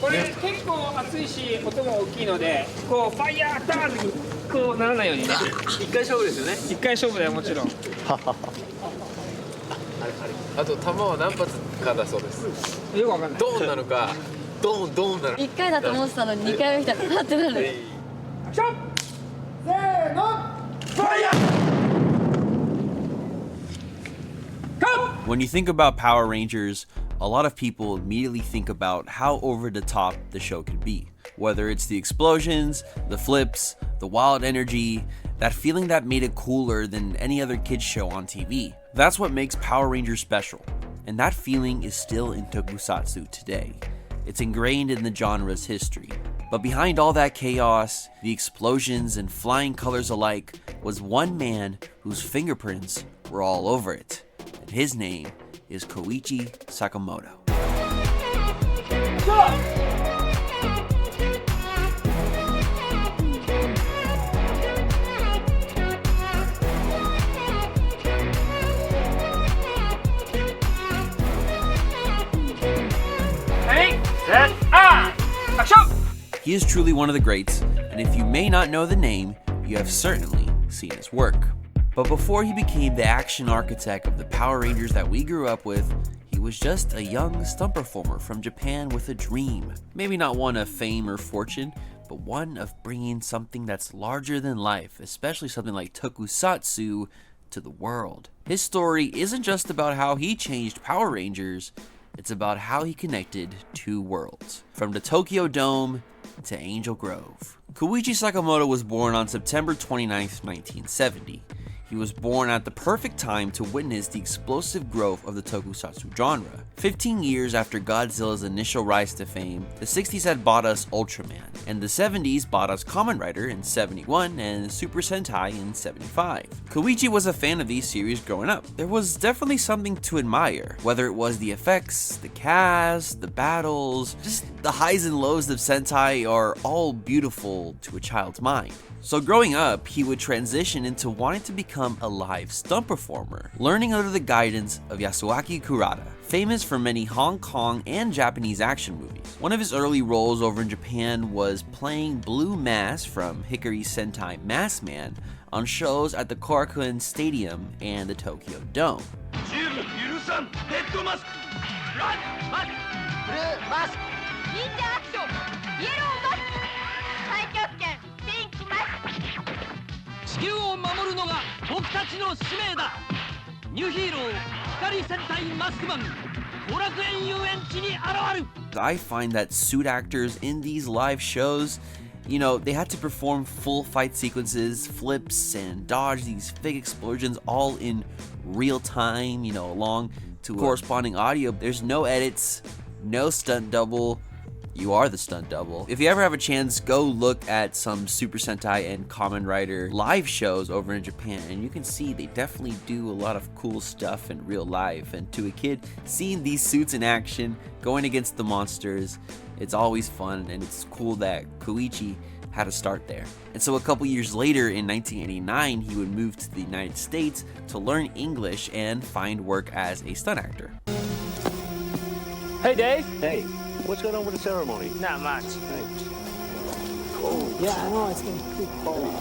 これ結構熱いし音も大きいのでこうファイヤーターンにこうならないようにね。一回勝負ですよね。一回勝負だよもちろん。あと弾は何発かだそうです。よくわかんない。ドーンなのかドーンドーンなのか。1回だと思ってたのに2回目来たらハッてなる。アクション。せーの。ファイヤー。When you think about Power Rangers, a lot of people immediately think about how over the top the show could be. Whether it's the explosions, the flips, the wild energy, that feeling that made it cooler than any other kids show on TV. That's what makes Power Rangers special, and that feeling is still in Tokusatsu today. It's ingrained in the genre's history. But behind all that chaos, the explosions and flying colors alike, was one man whose fingerprints were all over it. And his name is Koichi Sakamoto. Set, action! He is truly one of the greats, and if you may not know the name, you have certainly seen his work. But before he became the action architect of the Power Rangers that we grew up with, he was just a young stunt performer from Japan with a dream. Maybe not one of fame or fortune, but one of bringing something that's larger than life, especially something like Tokusatsu, to the world. His story isn't just about how he changed Power Rangers, it's about how he connected two worlds, from the Tokyo Dome to Angel Grove. Koichi Sakamoto was born on September 29, 1970. He was born at the perfect time to witness the explosive growth of the tokusatsu genre. 15 years after Godzilla's initial rise to fame, the 60s had bought us Ultraman, and the 70s bought us Kamen Rider in 71 and Super Sentai in 75. Koichi was a fan of these series growing up. There was definitely something to admire, whether it was the effects, the cast, the battles, just the highs and lows of Sentai are all beautiful to a child's mind. So growing up, he would transition into wanting to become a live stunt performer, learning under the guidance of Yasuaki Kurata, famous for many Hong Kong and Japanese action movies. One of his early roles over in Japan was playing Blue Mass from Hikari Sentai Mass Man on shows at the Korakuen Stadium and the Tokyo Dome. I find that suit actors in these live shows, they had to perform full fight sequences, flips, and dodge these fake explosions all in real time, along to corresponding audio. There's no edits, no stunt double. You are the stunt double. If you ever have a chance, go look at some Super Sentai and Kamen Rider live shows over in Japan, and you can see they definitely do a lot of cool stuff in real life. And to a kid, seeing these suits in action, going against the monsters, it's always fun, and it's cool that Koichi had to start there. And so a couple years later, in 1989, he would move to the United States to learn English and find work as a stunt actor. Hey Dave. Hey. What's going on with the ceremony? Not much. Thanks. Cold. Yeah, I know. It's getting pretty cold.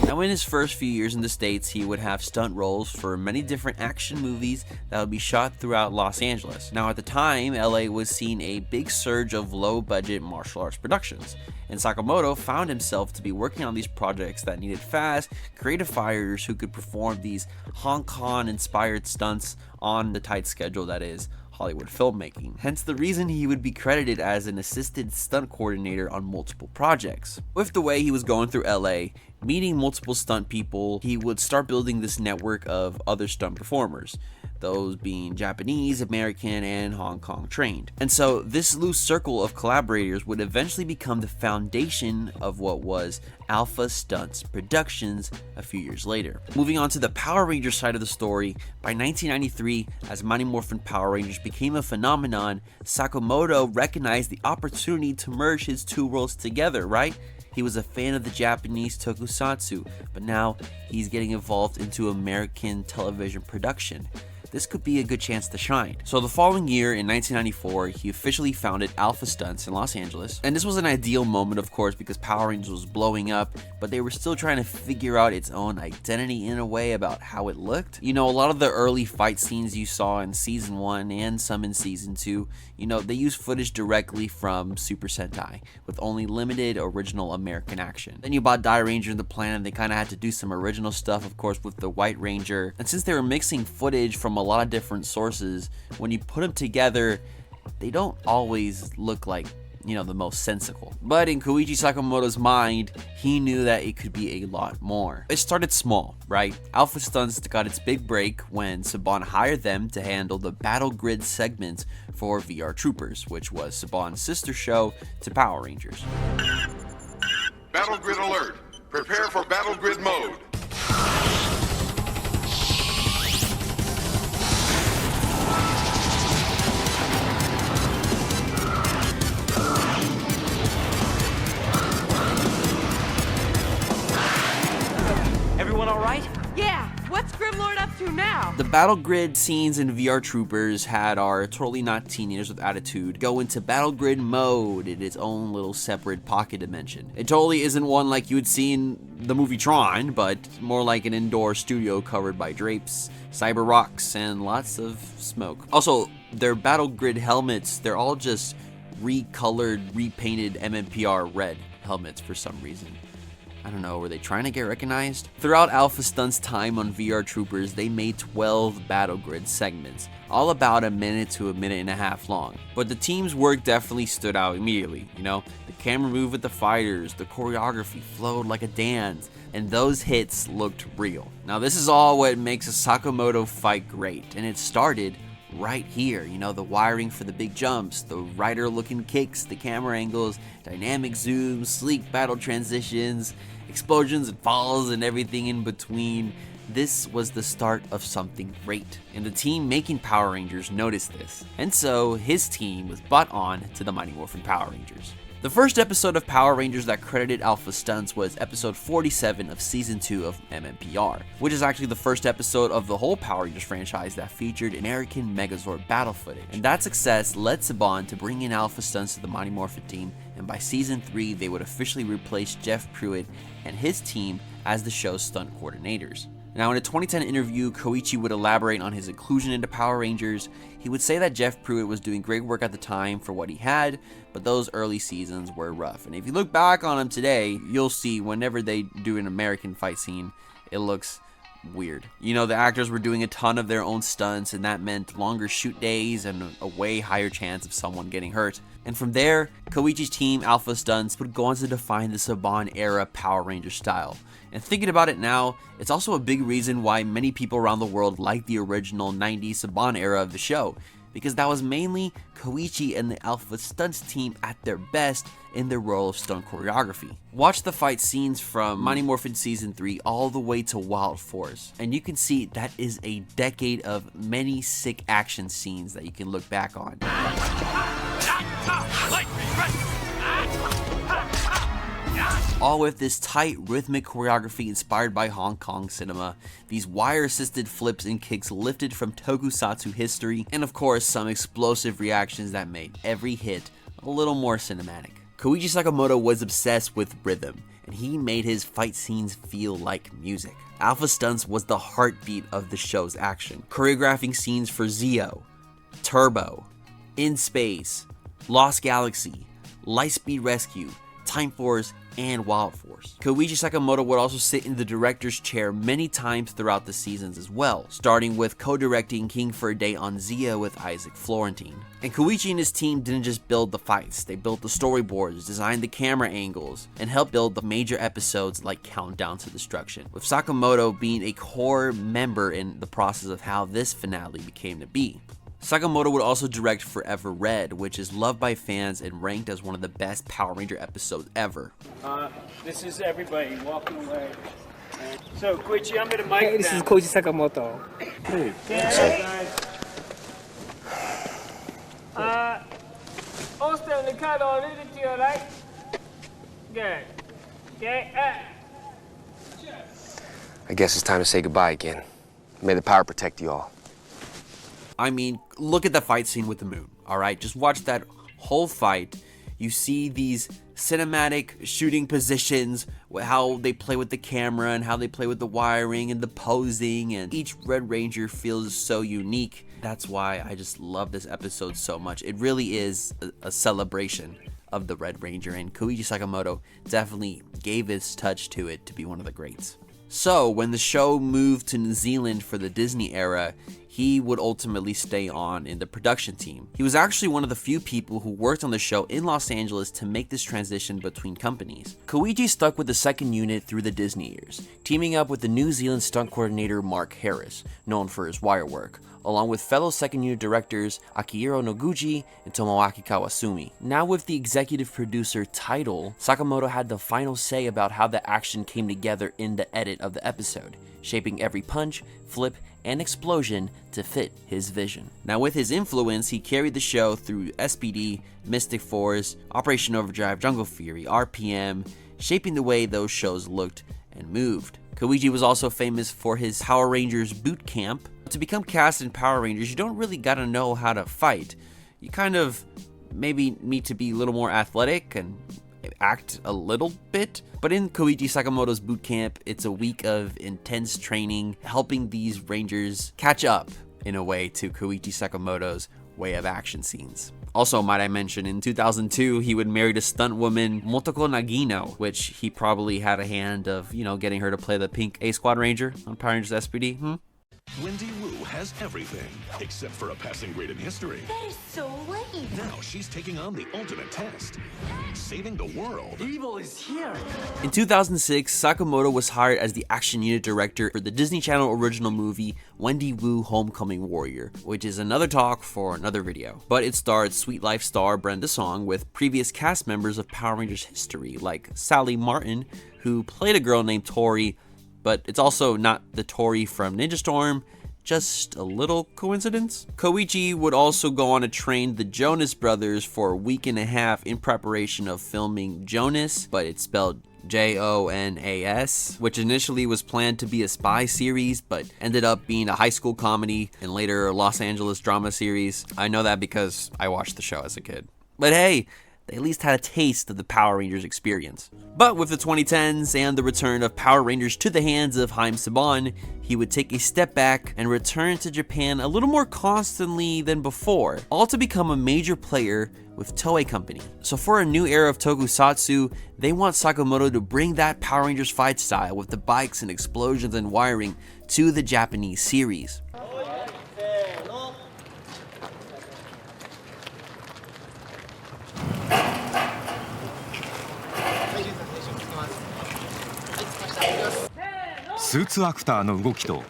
Now, in his first few years in the States, he would have stunt roles for many different action movies that would be shot throughout Los Angeles. Now, at the time, LA was seeing a big surge of low-budget martial arts productions, and Sakamoto found himself to be working on these projects that needed fast, creative fighters who could perform these Hong Kong-inspired stunts on the tight schedule that is Hollywood filmmaking. Hence the reason he would be credited as an assistant stunt coordinator on multiple projects. With the way he was going through LA, meeting multiple stunt people, he would start building this network of other stunt performers, those being Japanese, American, and Hong Kong trained. And so this loose circle of collaborators would eventually become the foundation of what was Alpha Stunts Productions a few years later. Moving on to the Power Rangers side of the story, by 1993, as Mighty Morphin Power Rangers became a phenomenon, Sakamoto recognized the opportunity to merge his two worlds together, right? He was a fan of the Japanese tokusatsu, but now he's getting involved into American television production. this could be a good chance to shine. So the following year, in 1994, he officially founded Alpha Stunts in Los Angeles. And this was an ideal moment, of course, because Power Rangers was blowing up, but they were still trying to figure out its own identity in a way about how it looked. You know, a lot of the early fight scenes you saw in season 1 and some in season 2, you know, they used footage directly from Super Sentai, with only limited original American action. Then you bought Die Ranger and the Planet, and they kind of had to do some original stuff, of course, with the White Ranger. And since they were mixing footage from a lot of different sources, when you put them together, they don't always look like, you know, the most sensical. But in Koichi Sakamoto's mind, he knew that it could be a lot more. It started small, right? Alpha Stunts got its big break when Saban hired them to handle the Battle Grid segments for VR Troopers, which was Saban's sister show to Power Rangers. Battle Grid alert! Prepare for Battle Grid mode! Everyone all right? Yeah, what's Grimlord up to now? The Battle Grid scenes in VR Troopers had our totally not teenagers with attitude go into Battle Grid mode in its own little separate pocket dimension. It totally isn't one like you would see in the movie Tron, but more like an indoor studio covered by drapes, cyber rocks, and lots of smoke. Also, their Battle Grid helmets, they're all just recolored, repainted MMPR red helmets for some reason. I don't know, were they trying to get recognized? Throughout Alpha Stunts' time on VR Troopers, they made 12 Battle Grid segments, all about a minute to a minute and a half long. But the team's work definitely stood out immediately, you know? The camera moved with the fighters, the choreography flowed like a dance, and those hits looked real. Now this is all what makes a Sakamoto fight great, and it started right here. You know, the wiring for the big jumps, the rider looking kicks, the camera angles, dynamic zooms, sleek battle transitions, explosions and falls and everything in between. This was the start of something great, and the team making Power Rangers noticed this, and so his team was brought on to the Mighty Morphin Power Rangers. The first episode of Power Rangers that credited Alpha Stunts was episode 47 of season 2 of MMPR, which is actually the first episode of the whole Power Rangers franchise that featured American Megazord battle footage. And that success led Saban to bring in Alpha Stunts to the Mighty Morphin team, and by season 3 they would officially replace Jeff Pruitt and his team as the show's stunt coordinators. Now, in a 2010 interview, Koichi would elaborate on his inclusion into Power Rangers. He would say that Jeff Pruitt was doing great work at the time for what he had, but those early seasons were rough. And if you look back on them today, you'll see whenever they do an American fight scene, it looks weird. You know, the actors were doing a ton of their own stunts, and that meant longer shoot days and a way higher chance of someone getting hurt. And from there, Koichi's team, Alpha Stunts, would go on to define the Saban era Power Ranger style. And thinking about it now, it's also a big reason why many people around the world like the original 90s Saban era of the show, because that was mainly Koichi and the Alpha Stunts team at their best in their role of stunt choreography. Watch the fight scenes from Mighty Morphin Season 3 all the way to Wild Force, and you can see that is a decade of many sick action scenes that you can look back on. All with this tight rhythmic choreography inspired by Hong Kong cinema, these wire-assisted flips and kicks lifted from Tokusatsu history, and of course some explosive reactions that made every hit a little more cinematic. Koichi Sakamoto was obsessed with rhythm, and he made his fight scenes feel like music. Alpha Stunts was the heartbeat of the show's action, choreographing scenes for Zeo, Turbo, In Space, Lost Galaxy, Lightspeed Rescue, Time Force, and Wild Force. Koichi Sakamoto would also sit in the director's chair many times throughout the seasons as well, starting with co-directing King for a Day on Zeo with Isaac Florentine. And Koichi and his team didn't just build the fights, they built the storyboards, designed the camera angles, and helped build the major episodes like Countdown to Destruction, with Sakamoto being a core member in the process of how this finale became to be. Sakamoto would also direct Forever Red, which is loved by fans and ranked as one of the best Power Ranger episodes ever. This is everybody walking away. So, Koichi, I'm gonna mic Hey, this is Koichi Sakamoto. Hey, Este and Ricardo, lead it to your right. Good. Okay, I guess it's time to say goodbye again. May the power protect you all. I mean, look at the fight scene with the moon, alright? Just watch that whole fight. You see these cinematic shooting positions, how they play with the camera and how they play with the wiring and the posing, and each Red Ranger feels so unique. That's why I just love this episode so much. It really is a celebration of the Red Ranger, and Koichi Sakamoto definitely gave his touch to it to be one of the greats. So when the show moved to New Zealand for the Disney era, he would ultimately stay on in the production team. He was actually one of the few people who worked on the show in Los Angeles to make this transition between companies. Koichi stuck with the second unit through the Disney years, teaming up with the New Zealand stunt coordinator Mark Harris, known for his wire work, along with fellow second unit directors Akihiro Noguchi and Tomoaki Kawasumi. Now with the executive producer title, Sakamoto had the final say about how the action came together in the edit of the episode, shaping every punch, flip, and explosion to fit his vision. Now with his influence, he carried the show through SPD, Mystic Force, Operation Overdrive, Jungle Fury, RPM, shaping the way those shows looked and moved. Koichi was also famous for his Power Rangers boot camp. To become cast in Power Rangers, you don't really gotta know how to fight. You kind of maybe need to be a little more athletic and act a little bit. But in Koichi Sakamoto's boot camp, it's a week of intense training, helping these Rangers catch up in a way to Koichi Sakamoto's way of action scenes. Also, might I mention, in 2002, he would marry the stunt woman Motoko Nagino, which he probably had a hand of, getting her to play the pink A Squad Ranger on Power Rangers SPD. Wendy Wu has everything, except for a passing grade in history. That is so lame. Now she's taking on the ultimate test, saving the world. Evil is here. In 2006, Sakamoto was hired as the action unit director for the Disney Channel original movie Wendy Wu Homecoming Warrior, which is another talk for another video. But it starred Sweet Life star Brenda Song with previous cast members of Power Rangers history, like Sally Martin, who played a girl named Tori, but it's also not the Tori from Ninja Storm, just a little coincidence. Koichi would also go on to train the Jonas Brothers for a week and a half in preparation of filming Jonas, but it's spelled Jonas, which initially was planned to be a spy series, but ended up being a high school comedy and later a Los Angeles drama series. I know that because I watched the show as a kid. But hey, they at least had a taste of the Power Rangers experience. But with the 2010s and the return of Power Rangers to the hands of Saban, he would take a step back and return to Japan a little more constantly than before, all to become a major player with Toei Company. So for a new era of Tokusatsu, they want Sakamoto to bring that Power Rangers fight style with the bikes and explosions and wiring to the Japanese series.スーツアクターの動きと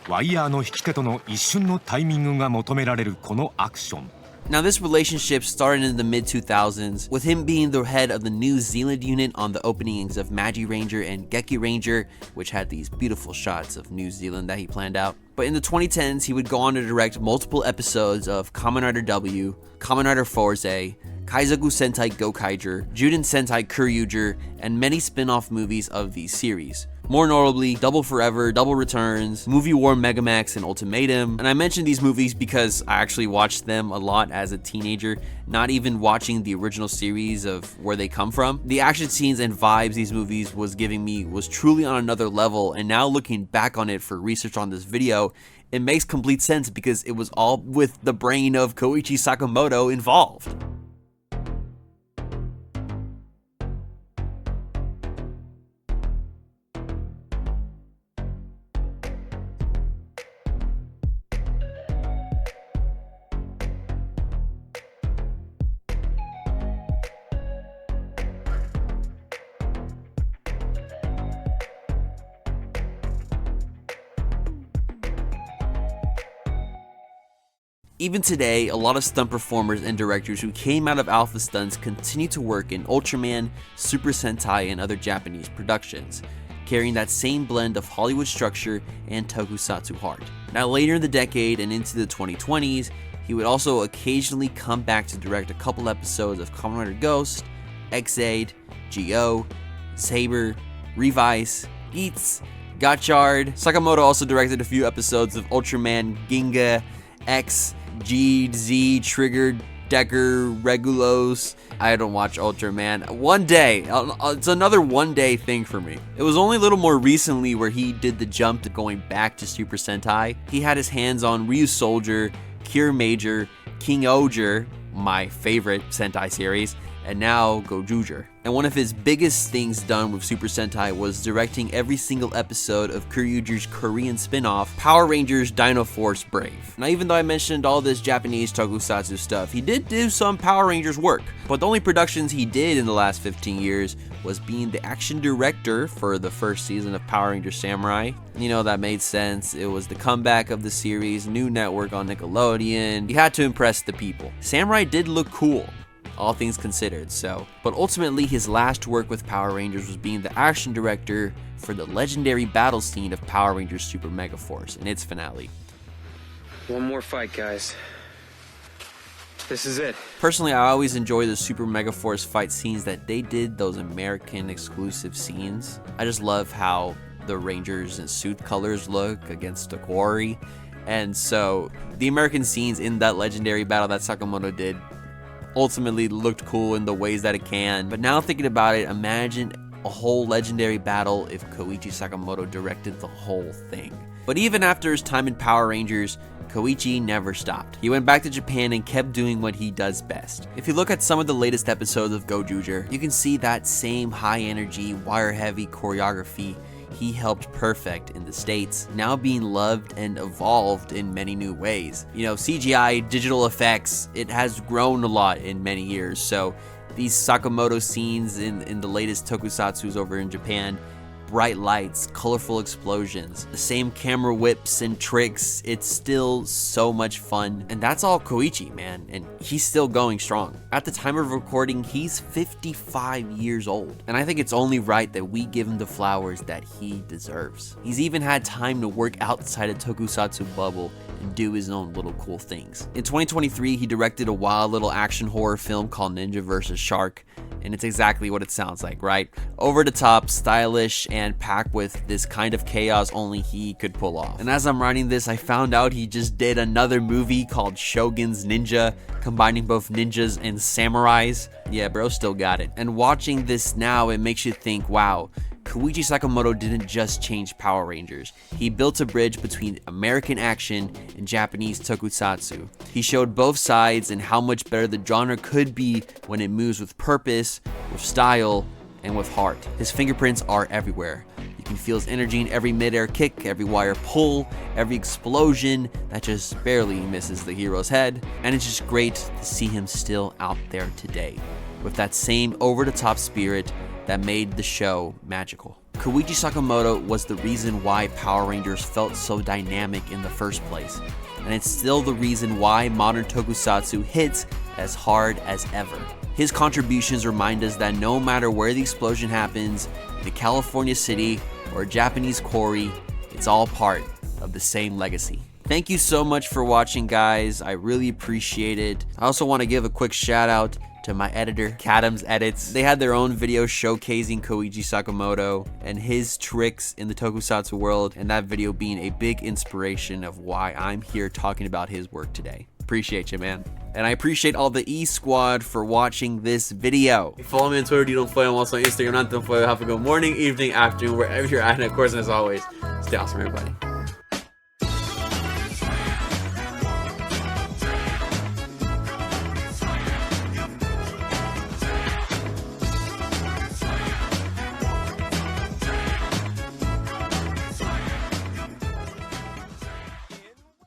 ワイヤーの引き手との一瞬のタイミングが求められるこのアクション。 Now this relationship started in the mid-2000s, with him being the head of the New Zealand unit on the openings of Magi Ranger and Geki Ranger, which had these beautiful shots of New Zealand that he planned out. But in the 2010s, he would go on to direct multiple episodes of Kamen Rider W, Kamen Rider Forze, Kaizoku Sentai Gokaiger, Juden Sentai Kuryuger, and many spin-off movies of these series. More notably, Double Forever, Double Returns, Movie War Megamax, and Ultimatum. And I mention these movies because I actually watched them a lot as a teenager, not even watching the original series of where they come from. The action scenes and vibes these movies was giving me was truly on another level, and now looking back on it for research on this video, it makes complete sense because it was all with the brain of Koichi Sakamoto involved. Even today, a lot of stunt performers and directors who came out of Alpha Stunts continue to work in Ultraman, Super Sentai, and other Japanese productions, carrying that same blend of Hollywood structure and Tokusatsu heart. Now later in the decade and into the 2020s, he would also occasionally come back to direct a couple episodes of Kamen Rider Ghost, X-Aid, G.O., Saber, Revice, Geats, Gotchard. Sakamoto also directed a few episodes of Ultraman Ginga, X, G, Z, Trigger, Decker, Regulos. I don't watch Ultraman. One day, it's another one-day thing for me. It was only a little more recently where he did the jump to going back to Super Sentai. He had his hands on Ryu Soldier, Kira Major, King Oger, my favorite Sentai series, and now Gojuger. And one of his biggest things done with Super Sentai was directing every single episode of Kyuuger's Korean spin-off, Power Rangers Dino Force Brave. Now, even though I mentioned all this Japanese tokusatsu stuff, he did do some Power Rangers work, but the only productions he did in the last 15 years was being the action director for the first season of Power Rangers Samurai. You know, that made sense. It was the comeback of the series, new network on Nickelodeon. You had to impress the people. Samurai did look cool, all things considered, but ultimately his last work with Power Rangers was being the action director for the legendary battle scene of Power Rangers Super Mega Force and its finale. One more fight, guys. This is it. Personally, I always enjoy the Super Mega Force fight scenes that they did, those American exclusive scenes. I just love how the Rangers and suit colors look against the quarry, and so the American scenes in that legendary battle that Sakamoto did ultimately looked cool in the ways that it can. But now thinking about it, imagine a whole legendary battle if Koichi Sakamoto directed the whole thing. But even after his time in Power Rangers, Koichi never stopped. He went back to Japan and kept doing what he does best. If you look at some of the latest episodes of Gojuger, you can see that same high energy, wire heavy choreography he helped perfect in the States, now being loved and evolved in many new ways. You know, CGI, digital effects, it has grown a lot in many years, so these Sakamoto scenes in the latest tokusatsus over in Japan, bright lights, colorful explosions, the same camera whips and tricks, it's still so much fun. And that's all Koichi, man, and he's still going strong. At the time of recording, he's 55 years old, and I think it's only right that we give him the flowers that he deserves. He's even had time to work outside a tokusatsu bubble and do his own little cool things. In 2023, he directed a wild little action horror film called Ninja vs. Shark, and it's exactly what it sounds like, right? Over the top, stylish, and packed with this kind of chaos only he could pull off. And as I'm writing this, I found out he just did another movie called Shogun's Ninja, combining both ninjas and samurais. Yeah, bro still got it. And watching this now, it makes you think, wow, Koichi Sakamoto didn't just change Power Rangers. He built a bridge between American action and Japanese tokusatsu. He showed both sides and how much better the genre could be when it moves with purpose, with style, and with heart. His fingerprints are everywhere. You can feel his energy in every mid-air kick, every wire pull, every explosion that just barely misses the hero's head. And it's just great to see him still out there today, with that same over-the-top spirit that made the show magical. Koichi Sakamoto was the reason why Power Rangers felt so dynamic in the first place, and it's still the reason why modern tokusatsu hits as hard as ever. His contributions remind us that no matter where the explosion happens, in a California city or a Japanese quarry, it's all part of the same legacy. Thank you so much for watching, guys. I really appreciate it. I also want to give a quick shout out to my editor, Cadam's Edits. They had their own video showcasing Koichi Sakamoto and his tricks in the tokusatsu world, and that video being a big inspiration of why I'm here talking about his work today. Appreciate you, man. And I appreciate all the E-Squad for watching this video. Follow me on Twitter, you don't follow. I'm also on Instagram, not don't follow. Have a good morning, evening, afternoon, wherever you're at. And of course, and as always, stay awesome, everybody.